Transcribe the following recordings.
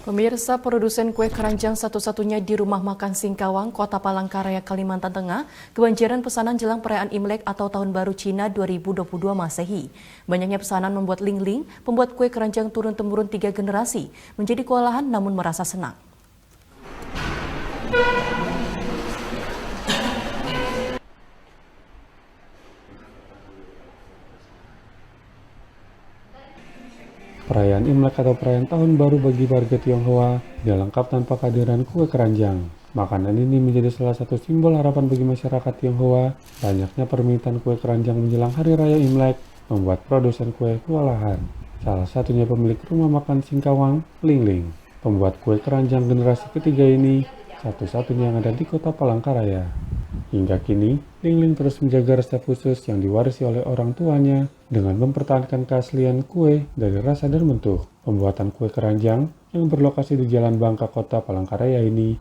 Pemirsa, produsen kue keranjang satu-satunya di Rumah Makan Singkawang, Kota Palangkaraya, Kalimantan Tengah, kebanjiran pesanan jelang perayaan Imlek atau Tahun Baru Cina 2022 Masehi. Banyaknya pesanan membuat Ling Ling, pembuat kue keranjang turun-temurun 3 generasi, menjadi kewalahan namun merasa senang. Perayaan Imlek atau perayaan Tahun Baru bagi warga Tionghoa tidak lengkap tanpa kehadiran kue keranjang. Makanan ini menjadi salah satu simbol harapan bagi masyarakat Tionghoa. Banyaknya permintaan kue keranjang menjelang Hari Raya Imlek membuat produsen kue kewalahan. Salah satunya pemilik Rumah Makan Singkawang, Ling Ling. Pembuat kue keranjang generasi ketiga ini satu-satunya yang ada di Kota Palangkaraya. Hingga kini, Ling Ling terus menjaga resep khusus yang diwarisi oleh orang tuanya dengan mempertahankan keaslian kue dari rasa dan bentuk. Pembuatan kue keranjang yang berlokasi di Jalan Bangka Kota Palangkaraya ini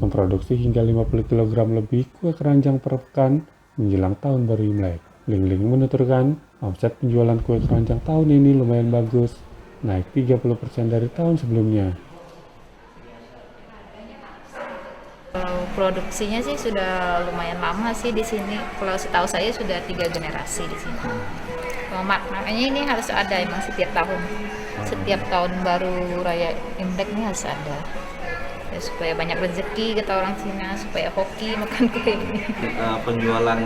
memproduksi hingga 50 kg lebih kue keranjang per pekan menjelang Tahun Baru Imlek. Ling Ling menuturkan, omset penjualan kue keranjang tahun ini lumayan bagus, naik 30% dari tahun sebelumnya. Produksinya sih sudah lumayan lama sih di sini. Kalau setahu saya sudah 3 generasi di sini. Maknanya ini harus ada emang setiap tahun. Setiap tahun baru raya Imlek ini harus ada. Ya, supaya banyak rezeki kata orang Cina, supaya hoki makan kue ini. Penjualan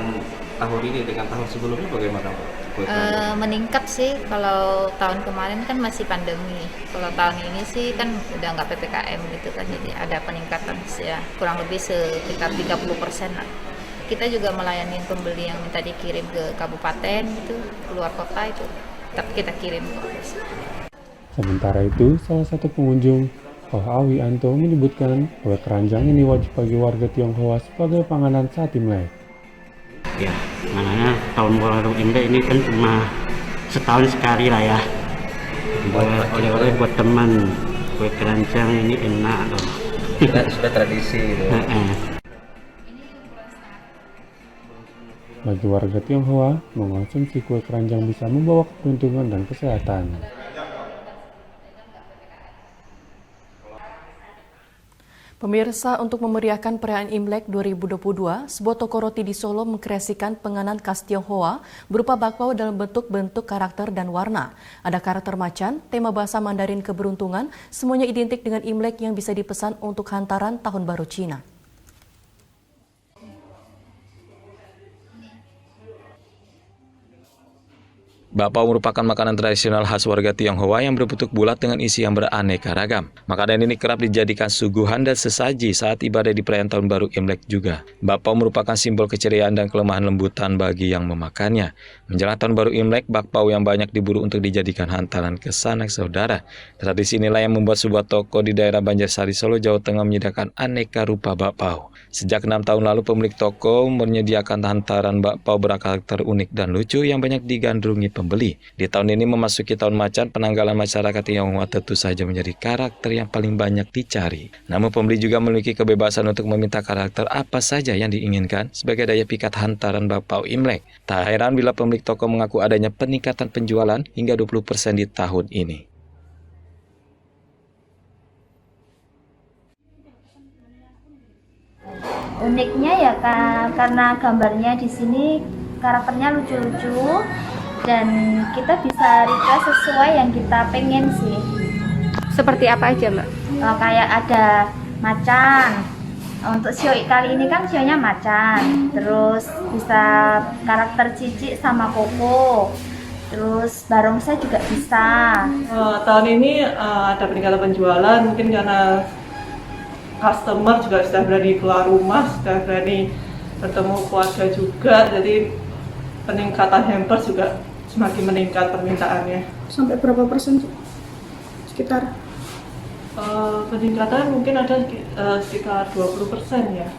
tahun ini dengan tahun sebelumnya bagaimana, Pak? Meningkat sih. Kalau tahun kemarin kan masih pandemi. Kalau tahun ini sih kan udah nggak PPKM gitu kan, jadi ada peningkatan ya kurang lebih sekitar 30% lah. Kita juga melayani pembeli yang minta dikirim ke kabupaten gitu, keluar kota itu tetap kita kirim. Sementara itu, salah satu pengunjung, Oh Awi Anto, menyebutkan kue keranjang ini wajib bagi warga Tionghoa sebagai panganan saat Imlek. Ya, makanya tahun baru Imlek ini kan cuma setahun sekali lah ya. Oleh-oleh buat teman, kue keranjang ini enak loh. Sudah tradisi gitu. Bagi warga Tionghoa, mengonsumsi kue keranjang bisa membawa keberuntungan dan kesehatan. Pemirsa, untuk memeriahkan perayaan Imlek 2022, sebuah toko roti di Solo mengkreasikan penganan khas Tionghoa berupa bakpao dalam bentuk-bentuk karakter dan warna. Ada karakter macan, tema bahasa Mandarin keberuntungan, semuanya identik dengan Imlek yang bisa dipesan untuk hantaran Tahun Baru Cina. Bakpao merupakan makanan tradisional khas warga Tionghoa yang berbentuk bulat dengan isi yang beraneka ragam. Makanan ini kerap dijadikan suguhan dan sesaji saat ibadah di perayaan Tahun Baru Imlek juga. Bakpao merupakan simbol keceriaan dan kelemahan lembutan bagi yang memakannya. Menjelang Tahun Baru Imlek, bakpao yang banyak diburu untuk dijadikan hantaran ke sanak saudara. Tradisi inilah yang membuat sebuah toko di daerah Banjarsari, Solo, Jawa Tengah menyediakan aneka rupa bakpao. Sejak 6 tahun lalu, pemilik toko menyediakan hantaran bakpao berkarakter unik dan lucu yang banyak digandrungi pembeli. Di tahun ini memasuki tahun macan, penanggalan masyarakat Tionghoa tentu saja menjadi karakter yang paling banyak dicari. Namun pembeli juga memiliki kebebasan untuk meminta karakter apa saja yang diinginkan sebagai daya pikat hantaran bakpao Imlek. Tak heran bila pemilik toko mengaku adanya peningkatan penjualan hingga 20% di tahun ini. Uniknya ya karena gambarnya di sini karakternya lucu-lucu dan kita bisa request sesuai yang kita pengen sih. Seperti apa aja, Mbak? Kayak ada macan. Untuk sioi kali ini kan sionya macan. Terus bisa karakter cicik sama koko. Terus barongsai juga bisa. Tahun ini ada peningkatan penjualan mungkin karena customer juga sudah berani keluar rumah, sudah berani bertemu keluarga juga, jadi peningkatan hampers juga semakin meningkat permintaannya. Sampai berapa persen sekitar? Peningkatan mungkin ada sekitar 20% ya.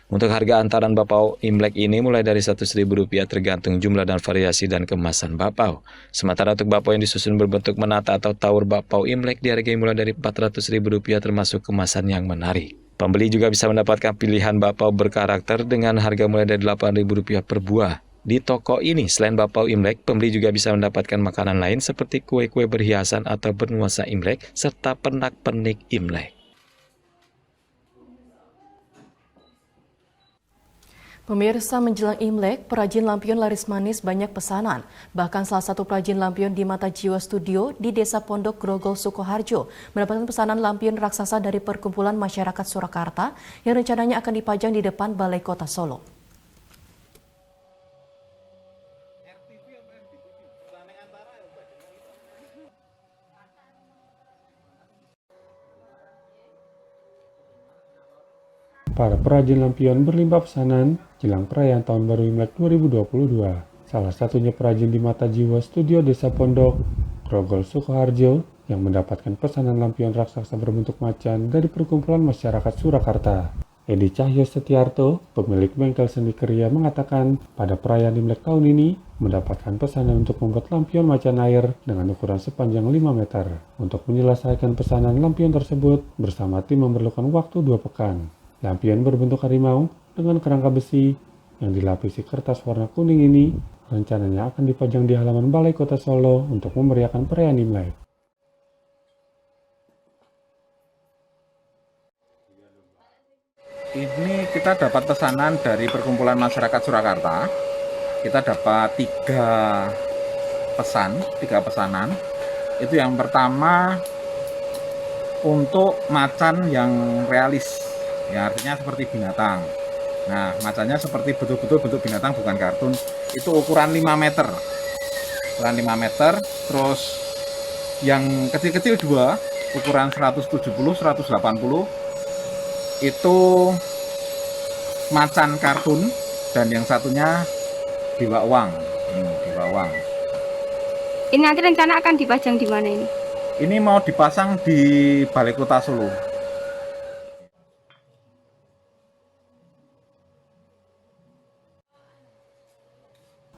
Untuk harga hantaran bakpao Imlek ini mulai dari Rp100.000 tergantung jumlah dan variasi dan kemasan bakpao. Sementara untuk bakpao yang disusun berbentuk menata atau tower bakpao Imlek dihargai mulai dari Rp400.000 termasuk kemasan yang menarik. Pembeli juga bisa mendapatkan pilihan bakpao berkarakter dengan harga mulai dari Rp8.000 per buah. Di toko ini, selain bakpao Imlek, pembeli juga bisa mendapatkan makanan lain seperti kue-kue berhiasan atau bernuansa Imlek, serta pernak-pernik Imlek. Pemirsa, menjelang Imlek, perajin lampion laris manis banyak pesanan. Bahkan salah satu perajin lampion di Mata Jiwa Studio di Desa Pondok Grogol, Sukoharjo mendapatkan pesanan lampion raksasa dari Perkumpulan Masyarakat Surakarta yang rencananya akan dipajang di depan Balai Kota Solo. Para perajin lampion berlimpah pesanan jelang perayaan Tahun Baru Imlek 2022. Salah satunya perajin di Mata Jiwa Studio Desa Pondok Grogol, Sukoharjo yang mendapatkan pesanan lampion raksasa berbentuk macan dari Perkumpulan Masyarakat Surakarta. Edi Cahyo Setiarto, pemilik bengkel seni Keria, mengatakan pada perayaan Imlek tahun ini mendapatkan pesanan untuk membuat lampion macan air dengan ukuran sepanjang 5 meter. Untuk menyelesaikan pesanan lampion tersebut bersama tim memerlukan waktu 2 pekan. Lampion berbentuk harimau dengan kerangka besi yang dilapisi kertas warna kuning ini rencananya akan dipajang di halaman Balai Kota Solo untuk memeriahkan perayaan Imlek. Ini kita dapat pesanan dari Perkumpulan Masyarakat Surakarta. Kita dapat 3 pesanan. Itu yang pertama untuk macan yang realis. Ya, artinya seperti binatang. Nah, macannya seperti betul-betul bentuk binatang, bukan kartun. Itu ukuran 5 meter. Ukuran 5 meter. Terus yang kecil-kecil 2, ukuran 170, 180. Itu macan kartun. Dan yang satunya Dewa Uang. Dewa Uang. Ini nanti rencana akan dipajang di mana ini? Ini mau dipasang di Balai Kota Solo.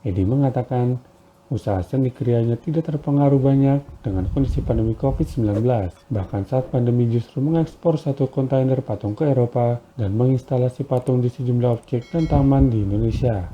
Edi mengatakan usaha seni krianya tidak terpengaruh banyak dengan kondisi pandemi COVID-19. Bahkan saat pandemi justru mengekspor 1 kontainer patung ke Eropa dan menginstalasi patung di sejumlah objek dan taman di Indonesia.